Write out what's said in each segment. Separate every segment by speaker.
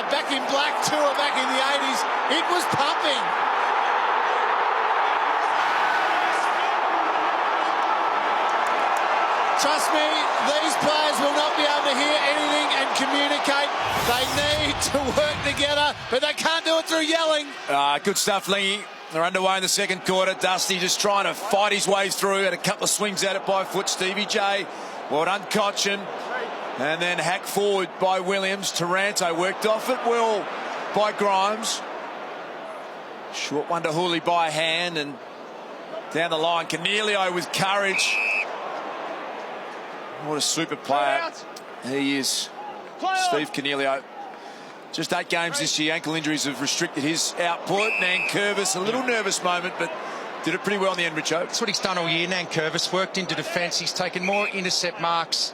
Speaker 1: Back in Black tour back in the 80s. It was pumping. Trust me, these players will not be able to hear anything and communicate. They need to work together, but they can't do it through yelling.
Speaker 2: Good stuff, Lingy. They're underway in the second quarter. Dusty just trying to fight his way through. Had a couple of swings at it by foot. Stevie J, well done, Cochin. And then hack forward by Williams. Taranto worked off at will by Grimes. Short one to Hooley by hand, and down the line, Cornelio with courage. What a super player he is, Steve Cornelio. Just 8 games this year. Ankle injuries have restricted his output. Nankervis, a little nervous moment, but did it pretty well in the end, Richo.
Speaker 3: That's what he's done all year, Nankervis. Worked into defence. He's taken more intercept marks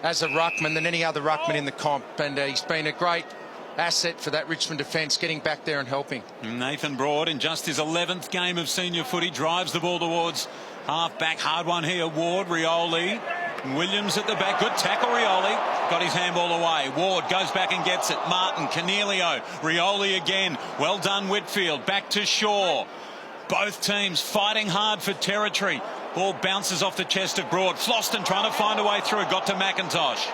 Speaker 3: as a ruckman than any other ruckman in the comp, and he's been a great asset for that Richmond defence, getting back there and helping.
Speaker 4: Nathan Broad, in just his 11th game of senior footy, drives the ball towards half-back. Hard one here. Ward, Rioli, Williams at the back. Good tackle, Rioli. Got his handball away. Ward goes back and gets it. Martin, Cornelio, Rioli again. Well done, Whitfield. Back to Shaw. Both teams fighting hard for territory. Ball bounces off the chest of Broad. Floston trying to find a way through. Got to McIntosh.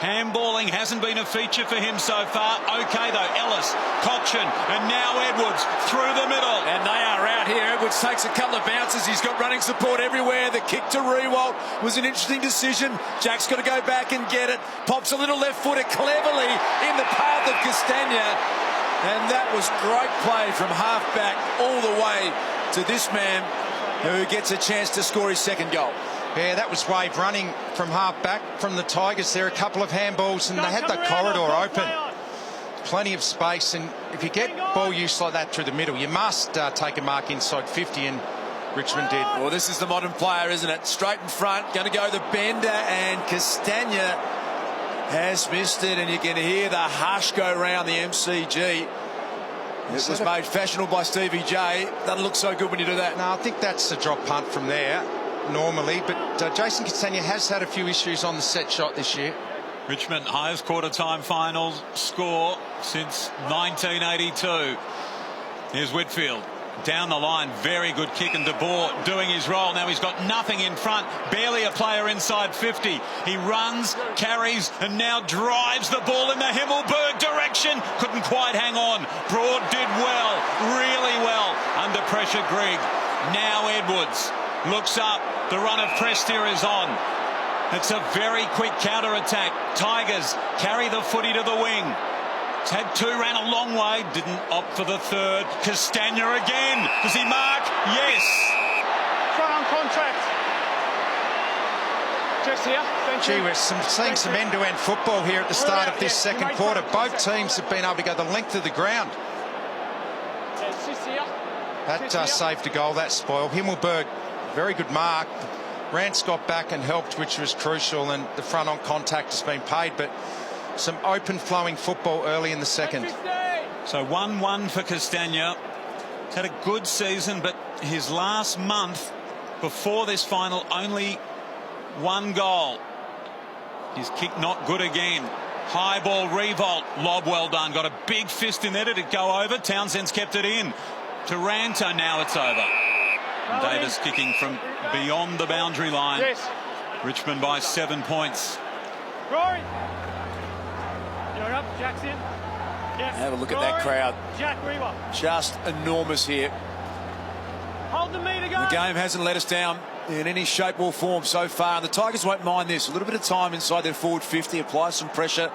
Speaker 4: Handballing hasn't been a feature for him so far. Okay, though. Ellis, Cochin, and now Edwards through the middle.
Speaker 2: And they are out here. Edwards takes a couple of bounces. He's got running support everywhere. The kick to Rewalt was an interesting decision. Jack's got to go back and get it. Pops a little left footer cleverly in the path of Castagna. And that was great play from half-back all the way to this man who gets a chance to score his second goal.
Speaker 3: Yeah, that was wave running from half-back from the Tigers there. A couple of handballs, and they had the corridor open. Plenty of space, and if you get ball use like that through the middle, you must take a mark inside 50, and Richmond did.
Speaker 2: Well, this is the modern player, isn't it? Straight in front, going to go the bender, and Castagna has missed it, and you can hear the hush go round the MCG. It was made fashionable by Stevie J. Doesn't look so good when you do that.
Speaker 3: No, I think that's a drop punt from there normally, but Jason Castagna has had a few issues on the set shot this year.
Speaker 4: Richmond highest quarter time final score since 1982. Here's Whitfield down the line, very good kick, and De Boer doing his role. Now he's got nothing in front, barely a player inside 50. He runs, carries, and now drives the ball in the Himmelberg direction. Couldn't quite hang on. Broad did well, really well under pressure. Grigg, now Edwards looks up. The run of Prestia is on. It's a very quick counter-attack. Tigers carry the footy to the wing. It's had 2, ran a long way, didn't opt for the third. Castagna again. Does he mark? Yes.
Speaker 5: Front on contract. Just here. Thank you.
Speaker 3: Gee, we're seeing some end-to-end football here at the start of this second quarter. Both teams have been able to go the length of the ground. That saved a goal, that spoil. Himmelberg, very good mark. Rance got back and helped, which was crucial, and the front on contact has been paid, but some open flowing football early in the second.
Speaker 4: So 1-1 for Castagna. He's had a good season, but his last month before this final, only 1 goal. His kick not good again. High ball, revolt, lob well done. Got a big fist in there. Did it go over? Townsend's kept it in. Taranto, now it's over. And Davis kicking from beyond the boundary line.
Speaker 5: Yes.
Speaker 4: Richmond by 7 points.
Speaker 5: Rory. You're up, Jackson. Yes.
Speaker 2: Have a look at that crowd.
Speaker 5: Jack Reaver.
Speaker 2: Just enormous here.
Speaker 5: Hold the meter, go.
Speaker 2: The game hasn't let us down in any shape or form so far, and the Tigers won't mind this. A little bit of time inside their forward 50, apply some pressure.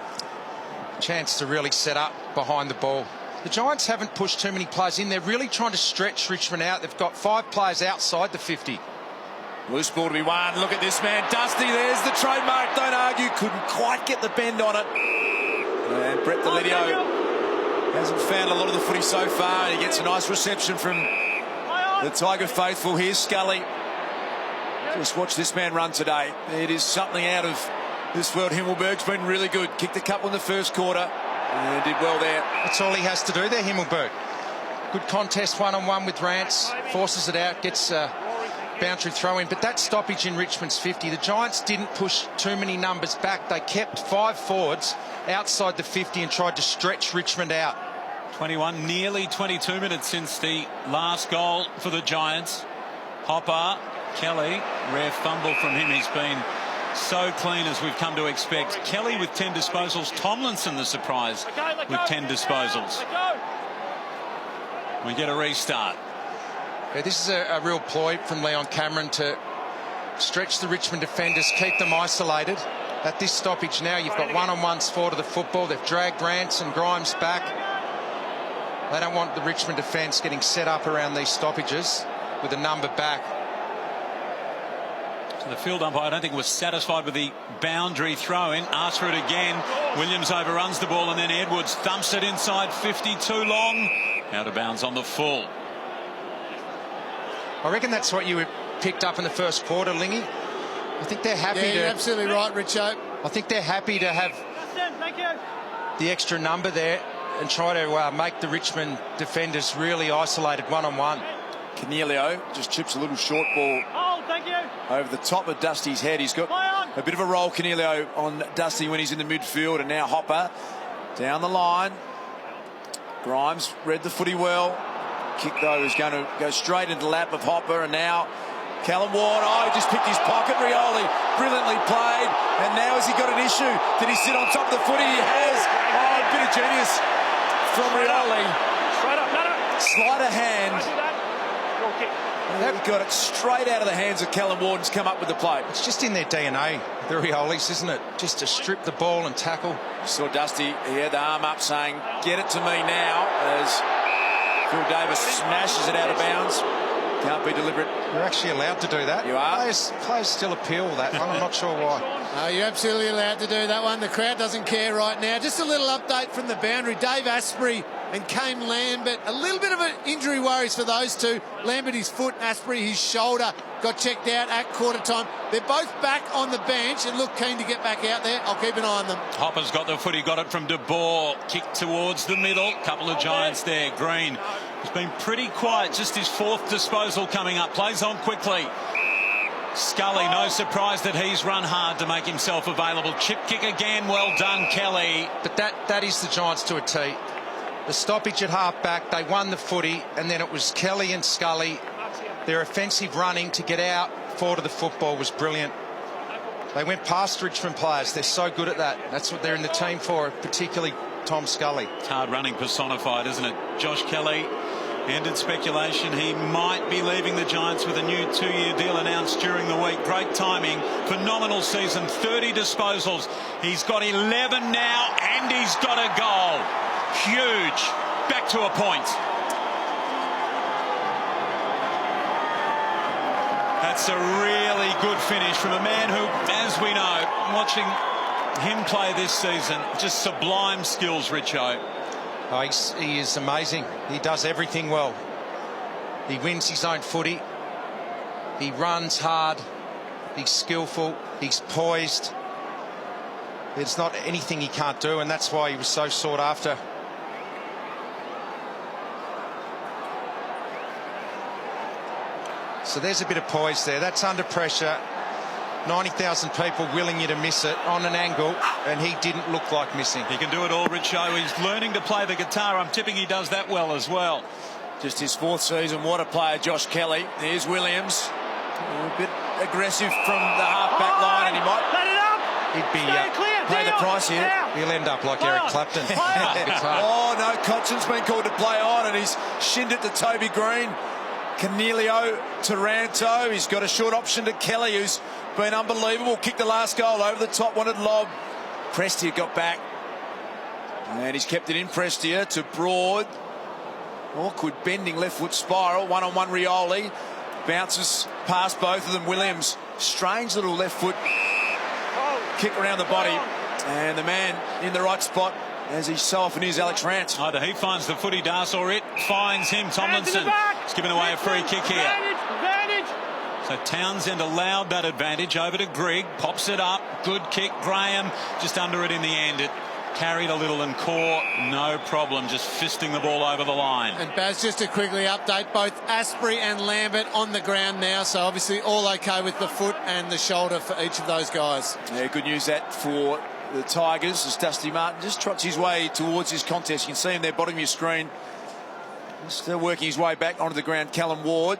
Speaker 3: Chance to really set up behind the ball. The Giants haven't pushed too many players in. They're really trying to stretch Richmond out. They've got 5 players outside the 50.
Speaker 2: Loose ball to be won. Look at this man, Dusty. There's the trademark. Don't argue. Couldn't quite get the bend on it. And Brett Delidio hasn't found a lot of the footy so far. And he gets a nice reception from the Tiger faithful. Here's Scully. Just watch this man run today. It is something out of this world. Himmelberg's been really good. Kicked a couple in the first quarter. And did well there.
Speaker 3: That's all he has to do there, Himmelberg. Good contest, one-on-one with Rance. Forces it out, gets boundary throw in, but that stoppage in Richmond's 50, the Giants didn't push too many numbers back. They kept 5 forwards outside the 50 and tried to stretch Richmond out.
Speaker 4: 21, nearly 22 minutes since the last goal for the Giants. Hopper, Kelly, rare fumble from him. He's been so clean as we've come to expect. Kelly with 10 disposals. Tomlinson the surprise with 10 disposals. We get a restart.
Speaker 3: Yeah, this is a real ploy from Leon Cameron to stretch the Richmond defenders, keep them isolated. At this stoppage now, you've got one-on-ones forward to the football. They've dragged Rance and Grimes back. They don't want the Richmond defence getting set up around these stoppages with a number back.
Speaker 4: So the field umpire, I don't think, was satisfied with the boundary throw-in. Asks for it again. Williams overruns the ball, and then Edwards thumps it inside 50, too long. Out of bounds on the full.
Speaker 3: I reckon that's what you picked up in the first quarter, Lingy. I think they're happy
Speaker 1: You're absolutely right, Richo.
Speaker 3: I think they're happy to have
Speaker 5: Thank you.
Speaker 3: the extra number there and try to make the Richmond defenders really isolated one-on-one.
Speaker 2: Cornelio just chips a little short ball
Speaker 5: Thank you.
Speaker 2: over the top of Dusty's head. He's got a bit of a roll, Cornelio, on Dusty when he's in the midfield, and now Hopper down the line. Grimes read the footy well. Kick, though, is going to go straight into the lap of Hopper, and now Callum Ward, he just picked his pocket. Rioli brilliantly played, and now has he got an issue? Did he sit on top of the footy? He has. A bit of genius from Rioli.
Speaker 5: Straight up, no.
Speaker 2: Sleight of hand.
Speaker 5: Don't do that. Goal kick.
Speaker 2: He got it straight out of the hands of Callum Ward and come up with the play.
Speaker 3: It's just in their DNA, the Riolis, isn't it? Just to strip the ball and tackle.
Speaker 2: You saw Dusty, he had the arm up saying, "Get it to me now," as Phil Davis smashes it out of bounds. Can't be deliberate.
Speaker 3: You're actually allowed to do that.
Speaker 2: You are.
Speaker 3: Players still appeal that one. I'm not sure why.
Speaker 1: You're absolutely allowed to do that one. The crowd doesn't care right now. Just a little update from the boundary. Dave Asprey and Kane Lambert. A little bit of an injury worries for those two. Lambert his foot, Asprey his shoulder. Got checked out at quarter time. They're both back on the bench and look keen to get back out there. I'll keep an eye on them.
Speaker 4: Hopper's got the footy, got it from De Boer. Kick towards the middle. Couple of Giants there. Green has been pretty quiet. Just his 4th disposal coming up. Plays on quickly. Scully, no surprise that he's run hard to make himself available. Chip kick again. Well done, Kelly.
Speaker 3: But that is the Giants to a T. The stoppage at half-back, they won the footy, and then it was Kelly and Scully. Their offensive running to get out forward of the football was brilliant. They went past Richmond players. They're so good at that. That's what they're in the team for, particularly Tom Scully.
Speaker 4: It's hard running personified, isn't it? Josh Kelly ended speculation. He might be leaving the Giants with a new 2-year deal announced during the week. Great timing. Phenomenal season. 30 disposals. He's got 11 now, and he's got a goal. Huge. Back to a point. That's a really good finish from a man who, as we know, watching him play this season, just sublime skills, Richo.
Speaker 3: He is amazing. He does everything well. He wins his own footy. He runs hard. He's skillful. He's poised. There's not anything he can't do, and that's why he was so sought after. So there's a bit of poise there. That's under pressure. 90,000 people willing you to miss it on an angle, and he didn't look like missing.
Speaker 4: He can do it all, Richo. He's learning to play the guitar. I'm tipping he does that well as well.
Speaker 2: Just his 4th season. What a player, Josh Kelly. Here's Williams. A bit aggressive from the half-back line, and he might
Speaker 5: Let it up.
Speaker 2: he'd be
Speaker 5: Clear.
Speaker 2: pay the price here.
Speaker 3: He'll end up like Eric Clapton. It's hard.
Speaker 2: Oh, no, Cotchin's been called to play on, and he's shinned it to Toby Green. Cornelio Taranto, he's got a short option to Kelly, who's been unbelievable. Kicked the last goal over the top, wanted lob. Prestia got back, and he's kept it in. Prestia to Broad. Awkward bending left foot spiral. One-on-one Rioli. Bounces past both of them. Williams, strange little left foot kick around the body, and the man in the right spot, as he so often is, Alex Rance.
Speaker 4: Either he finds the footy, Das, or it finds him. Tomlinson is giving away a free kick here.
Speaker 5: Advantage.
Speaker 4: So Townsend allowed that advantage over to Grigg. Pops it up. Good kick. Graham just under it in the end. It carried a little and caught, no problem, just fisting the ball over the line.
Speaker 1: And Baz, just to quickly update, both Asprey and Lambert on the ground now, so obviously all okay with the foot and the shoulder for each of those guys.
Speaker 2: Yeah, good news that for the Tigers as Dusty Martin just trots his way towards his contest. You can see him there, bottom of your screen. Still working his way back onto the ground, Callum Ward.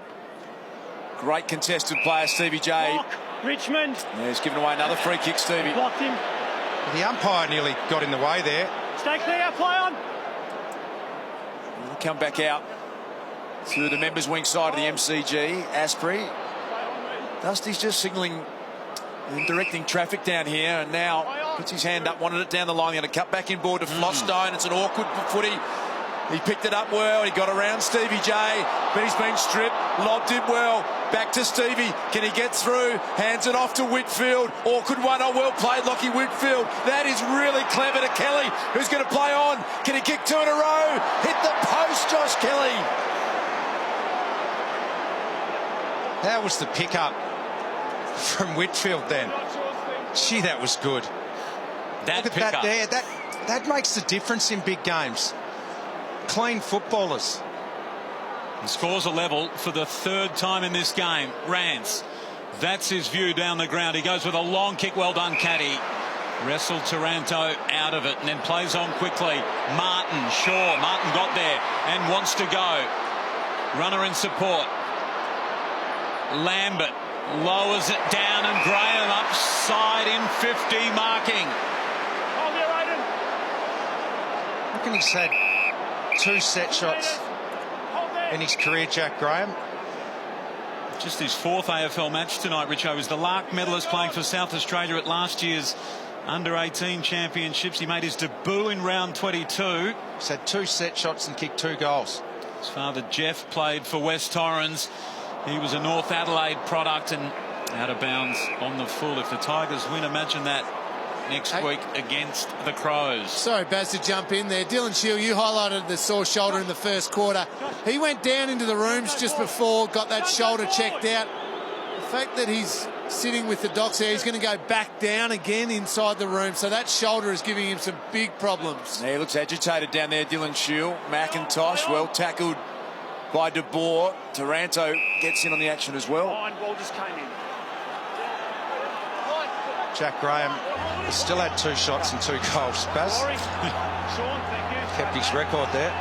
Speaker 2: Great contested player, Stevie J.
Speaker 5: Block. Richmond.
Speaker 2: Yeah, he's given away another free kick, Stevie.
Speaker 5: Blocked him.
Speaker 3: The umpire nearly got in the way there.
Speaker 5: Stay clear, play on.
Speaker 2: He'll come back out to the members' wing side of the MCG. Asprey. Dusty's just signalling and directing traffic down here, and now puts his hand up, wanted it down the line. Going to cut back in board to Flostone. It's an awkward footy. He picked it up well. He got around Stevie J, but he's been stripped. Lobbed it well. Back to Stevie. Can he get through? Hands it off to Whitfield. Awkward one. Oh, well played, Lockie Whitfield. That is really clever to Kelly, who's going to play on. Can he kick two in a row? Hit the post, Josh Kelly.
Speaker 3: How was the pickup from Whitfield then? Gee, that was good.
Speaker 4: That
Speaker 3: Look at
Speaker 4: pickup.
Speaker 3: that there. That makes the difference in big games. Clean footballers.
Speaker 4: And scores a level for the third time in this game. Rance. That's his view down the ground. He goes with a long kick. Well done, Caddy. Wrestled Taranto out of it and then plays on quickly. Martin, Shaw. Martin got there and wants to go. Runner in support. Lambert lowers it down and Graham upside in 50 marking.
Speaker 5: Hold there, Aiden.
Speaker 3: I reckon he's had 2 set shots
Speaker 5: Hold there.
Speaker 3: in his career, Jack Graham.
Speaker 4: Just his 4th AFL match tonight, Richo. He was the Lark medalist playing for South Australia at last year's Under-18 Championships. He made his debut in round 22.
Speaker 3: He's had 2 set shots and kicked 2 goals.
Speaker 4: His father, Jeff, played for West Torrens. He was a North Adelaide product and out of bounds on the full. If the Tigers win, imagine that next week against the Crows.
Speaker 1: Sorry, Baz, to jump in there. Dylan Shield, you highlighted the sore shoulder in the first quarter. He went down into the rooms just before, got that shoulder checked out. The fact that he's sitting with the docs there, he's going to go back down again inside the room. So that shoulder is giving him some big problems.
Speaker 2: Yeah, he looks agitated down there, Dylan Shield. McIntosh, well tackled by De Boer. Taranto gets in on the action as well.
Speaker 5: Fine, ball just came in.
Speaker 3: Jack Graham has still had 2 shots and 2 goals. Baz
Speaker 5: Sorry. Sean, thank you.
Speaker 3: kept his record there.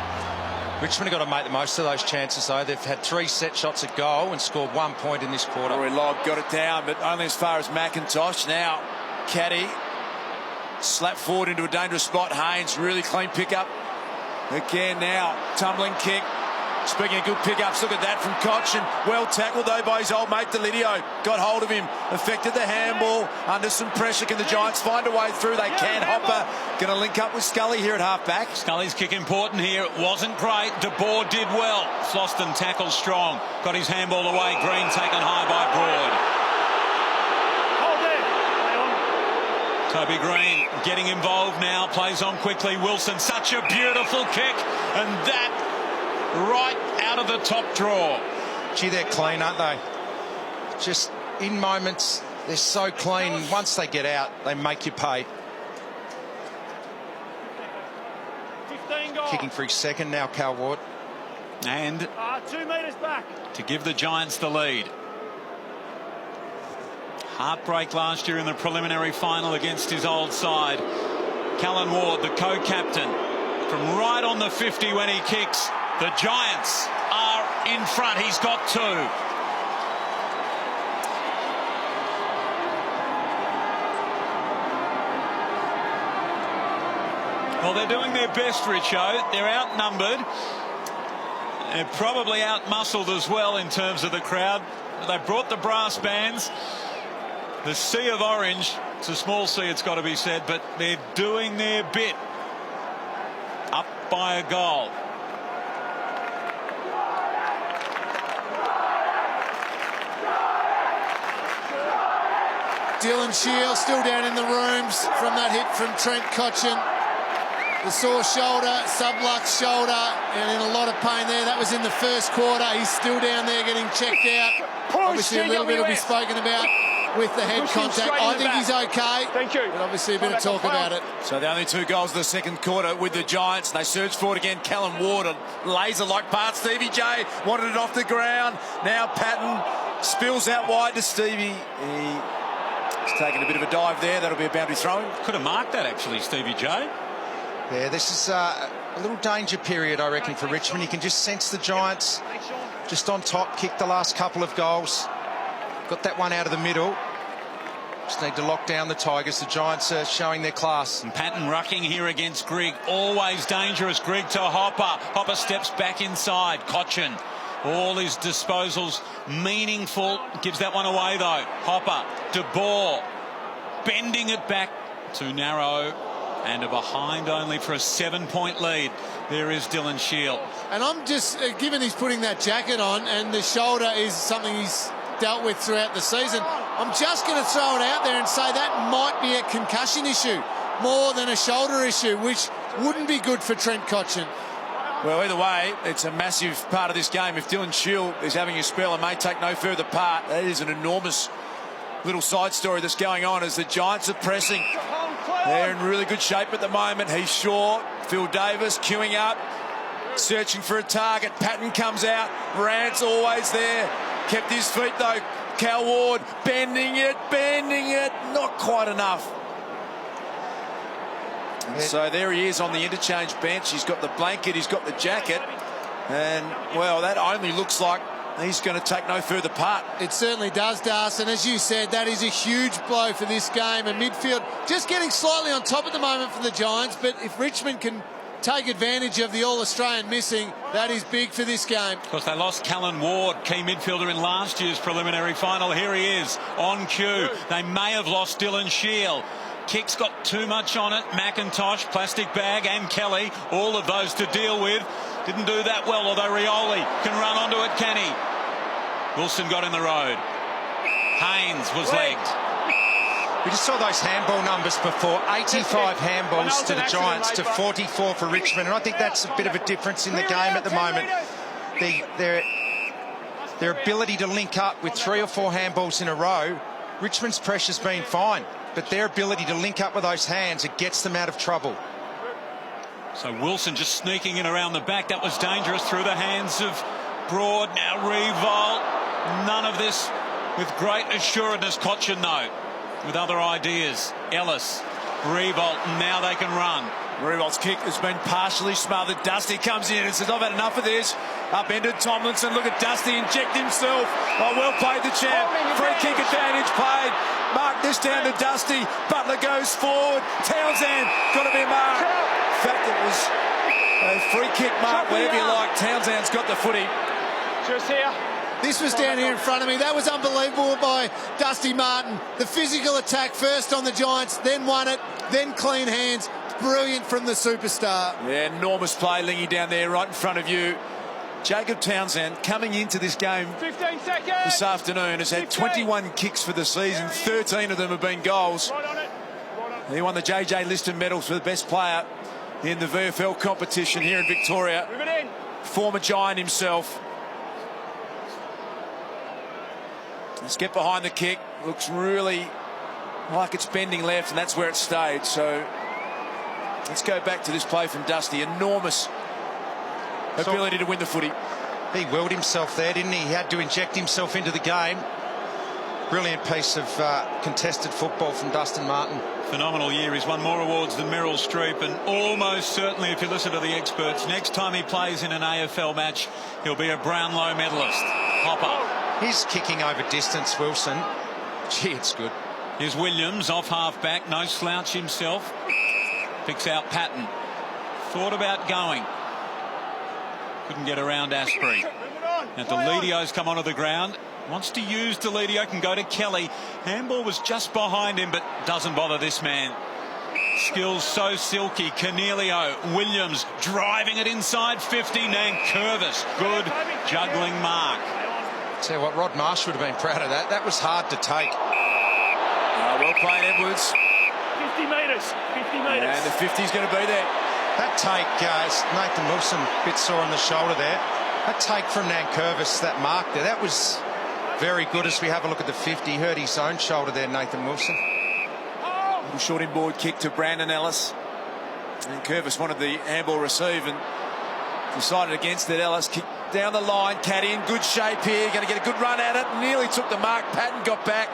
Speaker 3: Richmond have got to make the most of those chances, though. They've had 3 set shots at goal and scored 1 point in this quarter.
Speaker 2: Rory Lobb got it down, but only as far as McIntosh. Now, Caddy slapped forward into a dangerous spot. Haynes, really clean pickup. Again now, tumbling kick. Speaking of good pickups, look at that from Cochin. Well tackled, though, by his old mate, Delidio. Got hold of him, affected the handball. Under some pressure, can the Giants find a way through? They can. Hopper going to link up with Scully here at half-back.
Speaker 4: Scully's kick important here. It wasn't great. De Boer did well. Floston tackles strong. Got his handball away. Green taken high by Broad.
Speaker 5: Hold there. Play on.
Speaker 4: Toby Green getting involved now. Plays on quickly. Wilson, such a beautiful kick. And that right out of the top draw.
Speaker 3: Gee, they're clean, aren't they? Just in moments, they're so clean. Once they get out, they make you pay.
Speaker 5: 15 goals.
Speaker 3: Kicking for his second now, Cal Ward.
Speaker 4: And
Speaker 5: 2 metres back.
Speaker 4: to give the Giants the lead. Heartbreak last year in the preliminary final against his old side. Callan Ward, the co-captain, from right on the 50 when he kicks. The Giants are in front. He's got 2. Well, they're doing their best, Richo. They're outnumbered. They're probably out-muscled as well in terms of the crowd. They brought the brass bands. The sea of orange. It's a small sea, it's got to be said, but they're doing their bit. Up by a goal.
Speaker 1: Dylan Shield still down in the rooms from that hit from Trent Cochin. The sore shoulder, sublux shoulder, and in a lot of pain there. That was in the first quarter. He's still down there getting checked out. Obviously a little bit will be spoken about. with the head
Speaker 5: Push him
Speaker 1: contact.
Speaker 5: straight in
Speaker 1: I
Speaker 5: the
Speaker 1: think
Speaker 5: back.
Speaker 1: he's okay.
Speaker 5: Thank you.
Speaker 1: But obviously a bit of
Speaker 5: Come
Speaker 1: talk
Speaker 5: back,
Speaker 1: about it.
Speaker 2: So the only 2 goals of the second quarter with the Giants. They surge forward again. Callum Ward, a laser-like pass. Stevie J wanted it off the ground. Now Patton spills out wide to Stevie. He's taking a bit of a dive there. That'll be a boundary throw.
Speaker 4: Could have marked that, actually, Stevie J.
Speaker 3: Yeah, this is a little danger period, I reckon, for Richmond. You can just sense the Giants just on top, kicked the last couple of goals. Got that one out of the middle. Just need to lock down the Tigers. The Giants are showing their class.
Speaker 4: And Patton rucking here against Grigg. Always dangerous. Grigg to Hopper. Hopper steps back inside. Cochin. All his disposals meaningful. Gives that one away, though. Hopper. De Boer. Bending it back. Too narrow. And a behind only for a 7-point lead. There is Dylan Shield.
Speaker 1: And I'm just, given he's putting that jacket on and the shoulder is something he's dealt with throughout the season, I'm just going to throw it out there and say that might be a concussion issue more than a shoulder issue, which wouldn't be good for Trent Cotchin.
Speaker 2: Well, either way, it's a massive part of this game. If Dylan Shield is having a spell and may take no further part, that is an enormous little side story that's going on as the Giants are pressing. They're in really good shape at the moment. He's short. Phil Davis queuing up, searching for a target. Patton comes out. Rant's always there. Kept his feet though. Cal Ward bending it. Not quite enough. And so there he is on the interchange bench. He's got the blanket. He's got the jacket. And, well, that only looks like he's going to take no further part.
Speaker 1: It certainly does, Darcy. And as you said, that is a huge blow for this game. And midfield just getting slightly on top at the moment for the Giants. But if Richmond can take advantage of the All-Australian missing, that is big for this game.
Speaker 4: Of course, they lost Callan Ward, key midfielder in last year's preliminary final. Here he is on cue. They may have lost Dylan Shield. Kick's got too much on it. McIntosh, plastic bag, and Kelly, all of those to deal with. Didn't do that well, although Rioli can run onto it, can he? Wilson got in the road. Haynes was legged.
Speaker 3: We just saw those handball numbers before. 85 handballs to the Giants to 44 for Richmond. And I think that's a bit of a difference in the game at the moment. Their ability to link up with 3 or 4 handballs in a row. Richmond's pressure's been fine, but their ability to link up with those hands, it gets them out of trouble.
Speaker 4: So Wilson just sneaking in around the back. That was dangerous through the hands of Broad. Now Revolt. None of this with great assuredness. Cochin, though, with other ideas. Ellis, Revolt, now they can run.
Speaker 2: Revolt's kick has been partially smothered. Dusty comes in and says, I've had enough of this. Upended Tomlinson. Look at Dusty inject himself. Oh, well played the champ. Free kick advantage played. Mark this down to Dusty. Butler goes forward. Townsend got to be marked. In fact, it was a free kick mark, whatever you like. Townsend's got the footy.
Speaker 5: Just here.
Speaker 1: This was down here in front of me. That was unbelievable by Dusty Martin. The physical attack first on the Giants, then won it, then clean hands. Brilliant from the superstar.
Speaker 2: Yeah, enormous play, Lingy, down there right in front of you. Jacob Townsend coming into this game
Speaker 5: 15 seconds.
Speaker 2: this afternoon has had 21 kicks for the season. 13 of them have been goals.
Speaker 5: Right on it.
Speaker 2: He won the JJ Liston medals for the best player in the VFL competition here in Victoria.
Speaker 5: Move it in.
Speaker 2: Former Giant himself. Let's get behind the kick. Looks really like it's bending left, and that's where it stayed. So let's go back to this play from Dusty. Enormous ability to win the footy.
Speaker 3: He willed himself there, didn't he? He had to inject himself into the game. Brilliant piece of contested football from Dustin Martin.
Speaker 4: Phenomenal year. He's won more awards than Meryl Streep, and almost certainly, if you listen to the experts, next time he plays in an AFL match, he'll be a Brownlow medalist. Hopper.
Speaker 3: He's kicking over distance, Wilson. Gee, it's good.
Speaker 4: Here's Williams off half-back, no slouch himself. Picks out Patton. Thought about going. Couldn't get around Asprey. Now Delidio's come onto the ground. Wants to use Delidio, can go to Kelly. Handball was just behind him, but doesn't bother this man. Skills so silky. Cornelio, Williams driving it inside 50. Nankervis, good juggling mark.
Speaker 3: Tell you what, Rod Marsh would have been proud of that. That was hard to take.
Speaker 2: Well played, Edwards.
Speaker 5: 50 metres. 50 metres.
Speaker 2: And the 50's going to be there.
Speaker 3: That take, Nathan Wilson, bit sore on the shoulder there. That take from Nankervis, that mark there, that was very good as we have a look at the 50. Hurt his own shoulder there, Nathan Wilson.
Speaker 2: Little short inboard kick to Brandon Ellis. And Curvis wanted the handball receive and decided against it. Ellis kicked down the line. Caddy in good shape here. Going to get a good run at it. Nearly took the mark. Patton got back.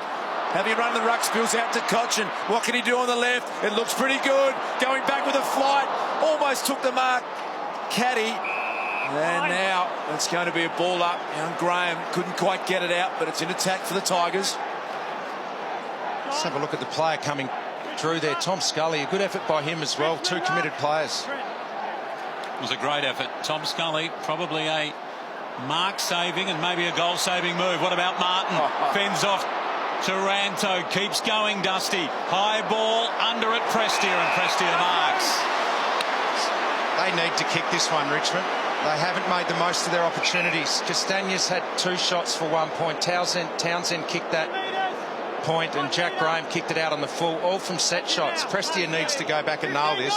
Speaker 2: Having run the ruck, spills out to Cochin. What can he do on the left? It looks pretty good. Going back with a flight. Almost took the mark. Caddy. And now it's going to be a ball up. Young Graham couldn't quite get it out, but it's in attack for the Tigers.
Speaker 3: Let's have a look at the player coming through there. Tom Scully, a good effort by him as well. 2 committed players.
Speaker 4: It was a great effort. Tom Scully, probably a mark-saving and maybe a goal-saving move. What about Martin? Fends off Taranto. Keeps going, Dusty. High ball, under it, Prestia, and Prestia marks.
Speaker 3: They need to kick this one, Richmond. They haven't made the most of their opportunities. Castagnas had 2 shots for 1 point. Townsend kicked that point, and Jack Graham kicked it out on the full, all from set shots. Prestia needs to go back and nail this.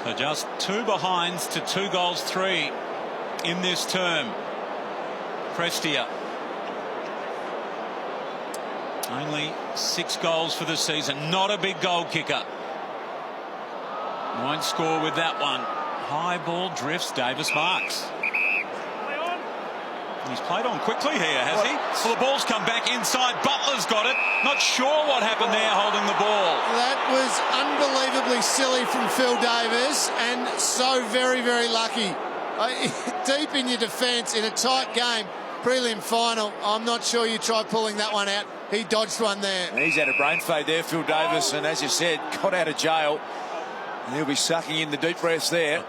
Speaker 4: So just 2 behinds to 2 goals 3 in this term. Prestia. Only 6 goals for the season. Not a big goal kicker. Won't score with that one. High ball drifts. Davis marks. He's played on quickly here, has he? Well, the ball's come back inside. Butler's got it. Not sure what happened there holding the ball.
Speaker 1: That was unbelievably silly from Phil Davis, and so very, very lucky. Deep in your defence in a tight game, prelim final. I'm not sure you try pulling that one out. He dodged one there.
Speaker 2: He's had a brain fade there, Phil Davis, and as you said, got out of jail. And he'll be sucking in the deep breaths there.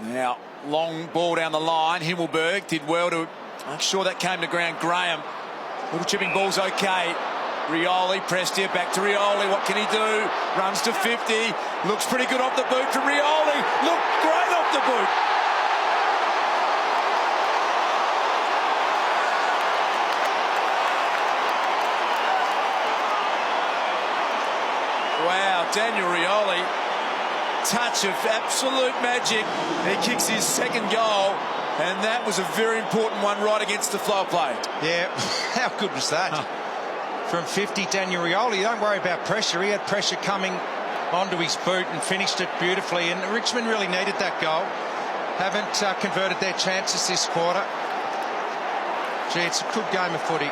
Speaker 2: Now, long ball down the line. Himmelberg did well to make sure that came to ground. Graham, little chipping ball's okay. Rioli, Prestia, back to Rioli. What can he do? Runs to 50. Looks pretty good off the boot from Rioli. Look great off the boot. Wow, Daniel Rioli. Touch of absolute magic. He kicks his 2nd goal, and that was a very important one right against the flow of play.
Speaker 3: Yeah, how good was that? From 50, Daniel Rioli. Don't worry about pressure. He had pressure coming onto his boot and finished it beautifully, and Richmond really needed that goal. Haven't converted their chances this quarter. Gee, it's a good game of footy.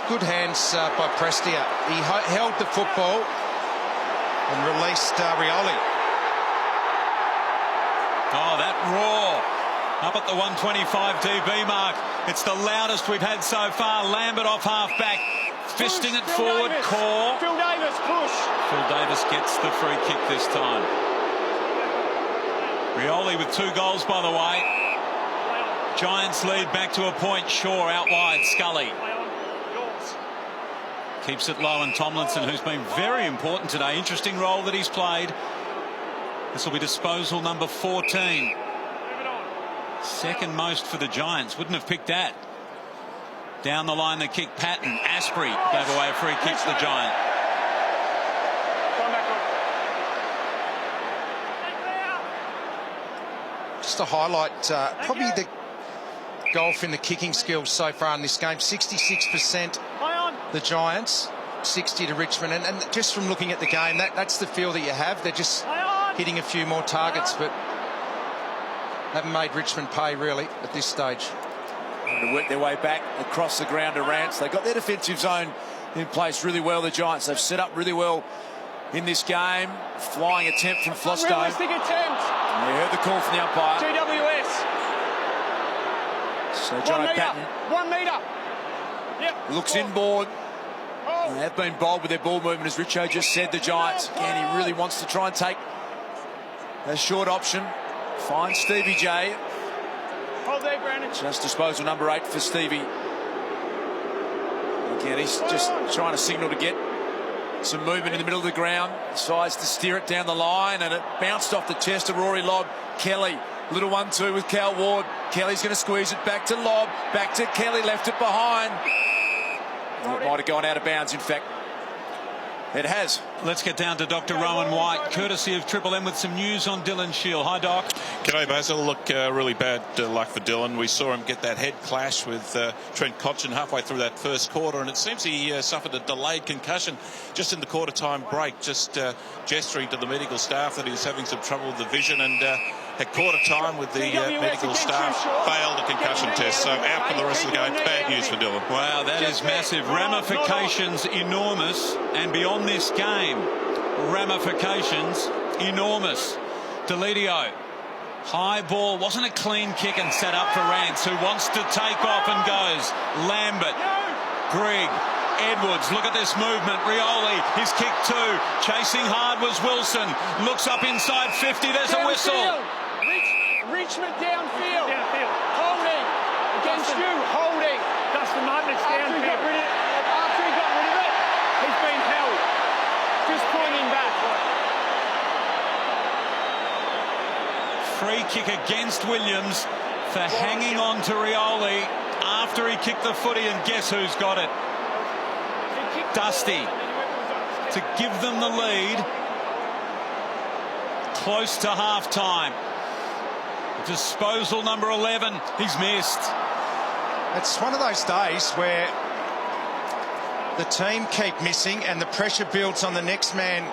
Speaker 3: Good hands by Prestia. He held the football and released Rioli.
Speaker 4: Oh, that roar up at the 125 dB mark. It's the loudest we've had so far. Lambert off half-back, fisting it forward. Core.
Speaker 5: Phil Davis, push.
Speaker 4: Phil Davis gets the free kick this time. Rioli with 2 goals, by the way. Giants lead back to a point. Shaw out wide. Scully keeps it low, and Tomlinson, who's been very important today. Interesting role that he's played. This will be disposal number 14. 2nd most for the Giants. Wouldn't have picked that. Down the line, the kick. Patton. Asprey gave away a free kick to the Giant.
Speaker 3: Just to highlight probably the golf in the kicking skills so far in this game. 66% the Giants, 60 to Richmond, and just from looking at the game, that's the feel that you have. They're just hitting a few more targets, but haven't made Richmond pay really at this stage.
Speaker 2: To work their way back across the ground to Rance. They got their defensive zone in place really well, the Giants. They've set up really well in this game. Flying attempt from Flosco.
Speaker 5: Realistic attempt.
Speaker 2: And they heard the call from the umpire.
Speaker 5: GWS.
Speaker 2: So John Patton
Speaker 5: 1 metre. Yep.
Speaker 2: looks inboard. They have been bold with their ball movement, as Richo just said, the Giants. Again, he really wants to try and take a short option. Finds Stevie J.
Speaker 5: Hold there, Brandon.
Speaker 2: Just disposal number 8 for Stevie. Again, he's just trying to signal to get some movement in the middle of the ground. Decides to steer it down the line, and it bounced off the chest of Rory Lobb. Kelly, little 1-2 with Cal Ward. Kelly's going to squeeze it back to Lobb. Back to Kelly, left it behind. It might have gone out of bounds, in fact. It has.
Speaker 4: Let's get down to Dr. Rowan White, courtesy of Triple M, with some news on Dylan Shield. Hi, Doc.
Speaker 6: G'day, Basil. Look, really bad luck for Dylan. We saw him get that head clash with Trent Cotchin halfway through that first quarter, and it seems he suffered a delayed concussion just in the quarter-time break, just gesturing to the medical staff that he was having some trouble with the vision, and at quarter-time with the medical staff failed a concussion test, so out for the rest of the game. Bad news for Dylan.
Speaker 4: Wow, that is massive. Ramifications enormous, and beyond this game, ramifications enormous. Deledio, high ball, wasn't a clean kick and set up for Rance, who wants to take off and goes. Lambert, Grigg, Edwards, look at this movement. Rioli, his kick two. Chasing hard was Wilson. Looks up inside 50, there's a whistle.
Speaker 5: Richmond downfield. Holding. Against you, holding. Dustin Martin, it's downfield. After he got rid of it, he's been held. Just pointing back.
Speaker 4: Free kick against Williams for hanging on to Rioli after he kicked the footy, and guess who's got it? Dusty, to give them the lead close to half-time. Disposal number 11, he's missed.
Speaker 3: It's one of those days where the team keep missing and the pressure builds on the next man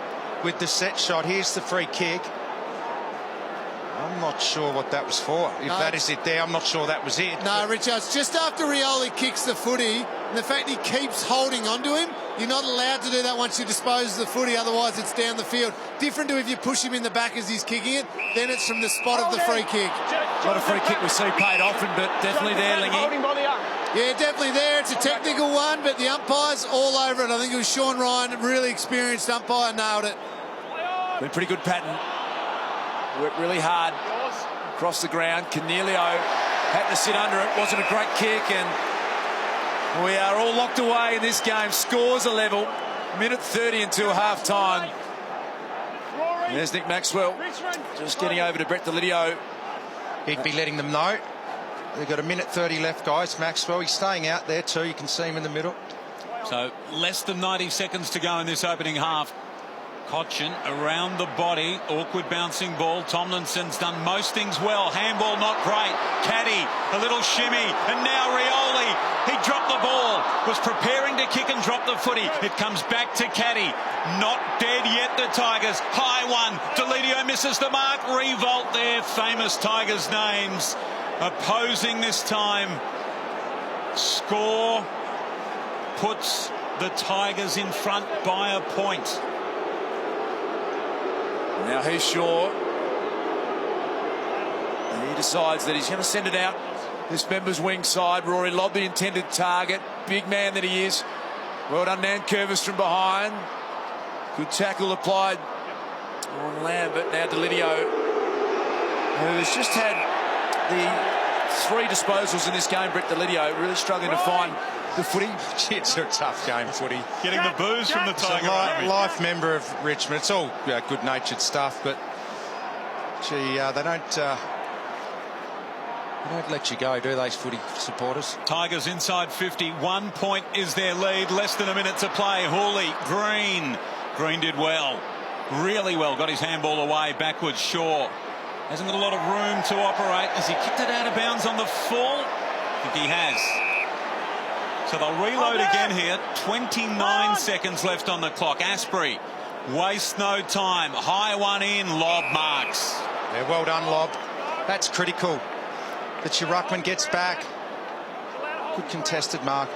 Speaker 3: with the set shot. Here's the free kick. I'm not sure what that was for. If that is it there, I'm not sure that was it.
Speaker 1: No, Richards, just after Rioli kicks the footy, and the fact he keeps holding onto him, you're not allowed to do that once you dispose of the footy, otherwise it's down the field. Different to if you push him in the back as he's kicking it, then it's from the spot of the free kick.
Speaker 2: Not a free kick we see paid often, but definitely there, Lingy.
Speaker 1: Yeah, definitely there. It's a technical one, but the umpire's all over it. I think it was Sean Ryan, a really experienced umpire, nailed it.
Speaker 2: Been pretty good pattern. Worked really hard across the ground. Cornelio had to sit under it. Wasn't a great kick, and we are all locked away in this game. Scores are level. Minute 30 until half-time. There's Nick Maxwell just getting over to Brett Deledio.
Speaker 3: He'd be letting them know. They've got a minute 30 left, guys. Maxwell, he's staying out there too. You can see him in the middle.
Speaker 4: So less than 90 seconds to go in this opening half. Cotchin around the body, awkward bouncing ball. Tomlinson's done most things well. Handball not great. Caddy, a little shimmy, and now Rioli. He dropped the ball, was preparing to kick and drop the footy. It comes back to Caddy. Not dead yet, the Tigers. High one. Deledio misses the mark. Revolt there. Famous Tigers names opposing this time. Score puts the Tigers in front by a point.
Speaker 2: Now he's sure. And he decides that he's going to send it out this member's wing side. Rory lobbed the intended target. Big man that he is. Well done, Nankervis from behind. Good tackle applied on Lambert. Now Deledio, who has just had the 3 disposals in this game. Brett Deledio really struggling to find the footy.
Speaker 3: It's a tough game, footy.
Speaker 4: Getting the booze from the Tiger Army.
Speaker 3: Life member of Richmond. It's all good-natured stuff, but gee, they don't let you go, do they, footy supporters?
Speaker 4: Tigers inside 50. 1 point is their lead. Less than a minute to play. Hawley, Green. Green did well. Really well. Got his handball away backwards. Shaw hasn't got a lot of room to operate. Has he kicked it out of bounds on the full? I think he has. So they'll reload again here. 29 seconds left on the clock. Asprey, waste no time. High one in, lob marks.
Speaker 3: Yeah, well done, Lob. That's critical. That your ruckman gets back. Good contested mark.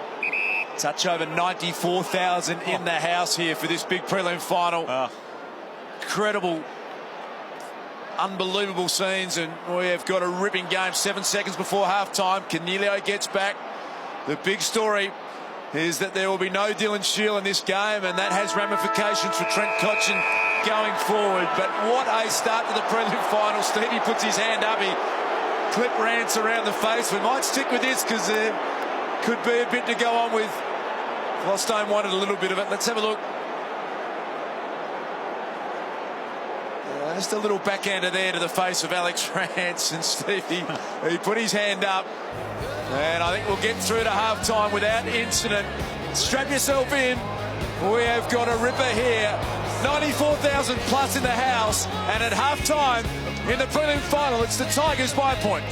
Speaker 2: Touch over 94,000 in the house here for this big prelim final. Incredible, unbelievable scenes, and we have got a ripping game. 7 seconds before half-time. Cornelio gets back. The big story is that there will be no Dylan Shield in this game, and that has ramifications for Trent Cotchin going forward. But what a start to the prelim final. Stevie puts his hand up. He clipped Rance around the face. We might stick with this because there could be a bit to go on with. Flostone wanted a little bit of it. Let's have a look. Just a little backhander there to the face of Alex Rance, and Stevie, he put his hand up. And I think we'll get through to half-time without incident. Strap yourself in. We have got a ripper here. 94,000 plus in the house, and at half time in the prelim final, it's the Tigers by a point.